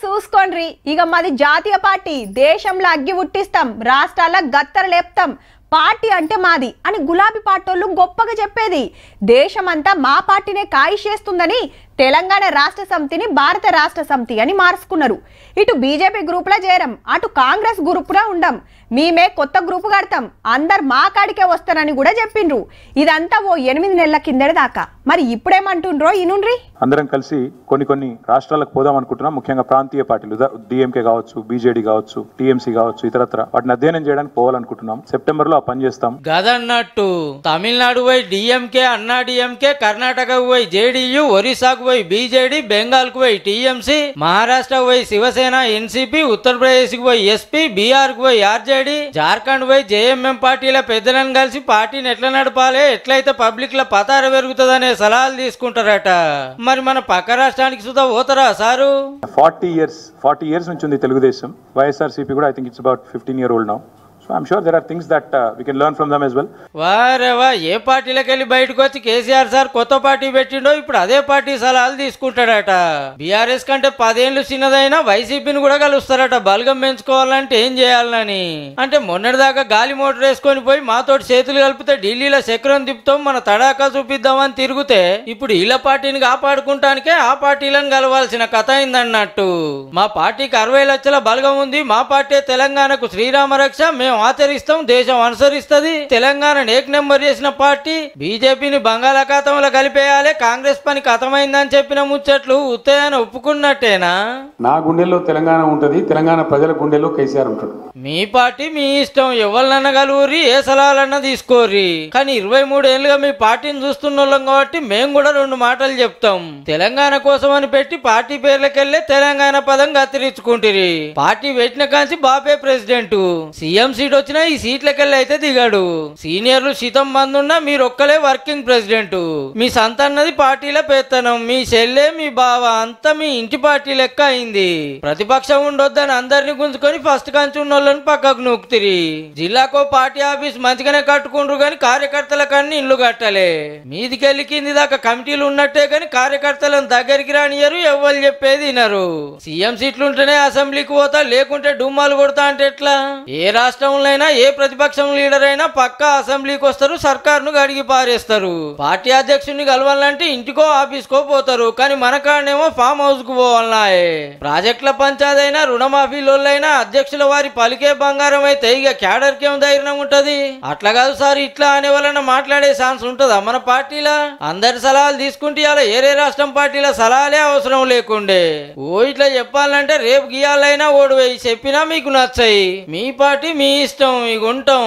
చూసుకోండి ఇక మాది జాతీయ పార్టీ దేశంలో అగ్గి ఉట్టిస్తాం రాష్ట్రాల గత్తర లేపుతాం పార్టీ అంటే మాది అని గులాబీ పార్టీలు గొప్పగా చెప్పేది దేశమంతా మా పార్టీనే కాయిషేస్తుందని తెలంగాణ రాష్ట్ర సమితిని భారత రాష్ట్ర సమితి అని మార్చుకున్నారు ఇటు బీజేపీ గ్రూపులో చేరం అటు కాంగ్రెస్ గ్రూపులో ఉండం మేమే కొత్త గ్రూపు కడతాం అందరు మా కాడికే వస్తారని కూడా చెప్పిండ్రు ఇదంతా ఓ 8 నెలల కిందటి దాకా మరి ఇప్పుడేమంటుండ్రో ఇనుండ్రి అందరం కలిసి కొన్ని రాష్ట్రాలకు పోదాం అనుకుంటున్నాం ముఖ్యంగా ప్రాంతీయ పార్టీలు డిఎంకే కావచ్చు బీజేడీ కావచ్చు టీఎంసీ కావచ్చు ఇతరత్ర వాటిని అధ్యయనం చేయడానికి పోవాలనుకుంటున్నాం సెప్టెంబర్ లో ఆ పని చేస్తాం గదన్నట్టు తమిళనాడు పోయి డిఎంకే అన్నా డిఎంకే కర్ణాటకకు పోయి జేడీయూ ఒరిస్సాకు పోయి బీజేడీ బెంగాల్ కు పోయి టీఎంసీ మహారాష్ట్రకు పోయి శివసేన ఎన్సీపీ ఉత్తరప్రదేశ్ కు పోయి ఎస్పీ బీఆర్ కు పోయి ఆర్జేడీ జార్ఖండ్ పోయి జేఎంఎం పార్టీల పెద్దలను కలిసి పార్టీని ఎట్లా నడపాలి ఎట్లయితే పబ్లిక్ లో పతార పెరుగుతుందనే సలహాలు తీసుకుంటారట మరి మన పక్క రాష్ట్రానికి సుధా పోతారా సారు 40 years నుంచి ఉంది తెలుగుదేశం వైఎస్ఆర్సీపీ కూడా I think it's about 15 year old now. So I'm sure there are things that we can learn from them as well. వారేవా ఏ పార్టీలకు వెళ్ళి బయటకు వచ్చి కేసీఆర్ సార్ కొత్త పార్టీ పెట్టిండో ఇప్పుడు అదే పార్టీ సలహాలు తీసుకుంటాడట బీఆర్ఎస్ కంటే 10 ఏళ్ళు చిన్నదైనా వైసీపీని కూడా కలుస్తారట బలగం పెంచుకోవాలంటే ఏం చేయాలని అంటే మొన్నటిదాకా గాలి మోటార్ వేసుకొని పోయి మాతోటి చేతులు కలిపితే ఢిల్లీలో చక్రం తిప్పుతాం మన తడాకా చూపిద్దామని తిరిగితే ఇప్పుడు వీళ్ళ పార్టీని కాపాడుకుంటానికే ఆ పార్టీలను కలవాల్సిన కథ అయిందన్నట్టు మా పార్టీకి 60 లక్షల బలగం ఉంది మా పార్టీ తెలంగాణకు శ్రీరామ రక్ష మేము ఆచరిస్తాం దేశం అనుసరిస్తుంది తెలంగాణ ఏక్ నెంబర్ చేసిన పార్టీ బీజేపీని బంగాళాఖాతంలో కలిపేయాలి కాంగ్రెస్ పని కథమైందని చెప్పిన ముచ్చట్లు ఉత్తయాన్ని ఒప్పుకున్నట్టేనా నా గుండెల్లో తెలంగాణ ఉంటది తెలంగాణ ప్రజల గుండెల్లో కేసీఆర్ ఉంటాడు మీ పార్టీ మీ ఇష్టం ఎవరినన్నా కలువురి ఏ సలహాలన్నా తీసుకోర్రి కానీ 23 ఏళ్ళుగా మీ పార్టీని చూస్తున్నోళ్ళం కాబట్టి మేము కూడా 2 మాటలు చెప్తాం తెలంగాణ కోసం అని పెట్టి పార్టీ పేర్లకెళ్లే తెలంగాణ పదం కత్తిరించుకుంటురి పార్టీ పెట్టిన కాంచి బాపే ప్రెసిడెంట్ సీఎం సీట్ వచ్చినా ఈ సీట్లకెళ్ళి అయితే దిగాడు సీనియర్లు శీతం మంది ఉన్నా మీరు ఒక్కలే వర్కింగ్ ప్రెసిడెంట్ మీ సంతన్నది పార్టీలో పెత్తనం మీ చెల్లె మీ బావ అంతా మీ ఇంటి పార్టీ లెక్క అయింది ప్రతిపక్షం ఉండొద్దని అందరిని గుంజుకొని ఫస్ట్ కంచి ఉన్నోళ్ళని పక్కకు నూకుతిరి జిల్లాకో పార్టీ ఆఫీస్ మంచిగానే కట్టుకుంటారు గాని కార్యకర్తల కన్నా ఇల్లు కట్టలే మీదికెళ్ళి కింది దాకా కమిటీలు ఉన్నట్టే గాని కార్యకర్తలను దగ్గరికి రానియరు ఎవ్వరు చెప్పేది వినరు సీఎం సీట్లు ఉంటేనే అసెంబ్లీకి పోతా లేకుంటే డుమ్మాలు కొడతా అంటే ఎట్లా ఏ రాష్ట్రంలో అయినా ఏ ప్రతిపక్షం లీడర్ అయినా పక్కా అసెంబ్లీకి వస్తారు సర్కారును గడిగి పారేస్తారు పార్టీ అధ్యక్షుడిని కలవాలంటే ఇంటికో ఆఫీస్కో పోతారు కానీ మన కాడనేమో ఫామ్ హౌస్ కు పోవాలన్నా ప్రాజెక్టుల పంచాయతీ అయినా రుణమాఫీలైనా అధ్యక్షుల వారి పలికే బంగారం అయితే ఇక క్యాడర్ కి ఏం ధైర్యం ఉంటది అట్లా కాదు సార్ ఇట్లా అనే వాళ్ళని మాట్లాడే ఛాన్స్ ఉంటుందా మన పార్టీలో అందరి సలహాలు తీసుకుంటే ఇలా ఏరే రాష్ట్రం పార్టీల సలహాలే అవసరం లేకుండే ఓ ఇట్లా చెప్పాలంటే రేపు గీయాలైనా ఓడిపోయి చెప్పినా మీకు నచ్చాయి మీ పార్టీ మీ ఇష్టం ఇక ఉంటాం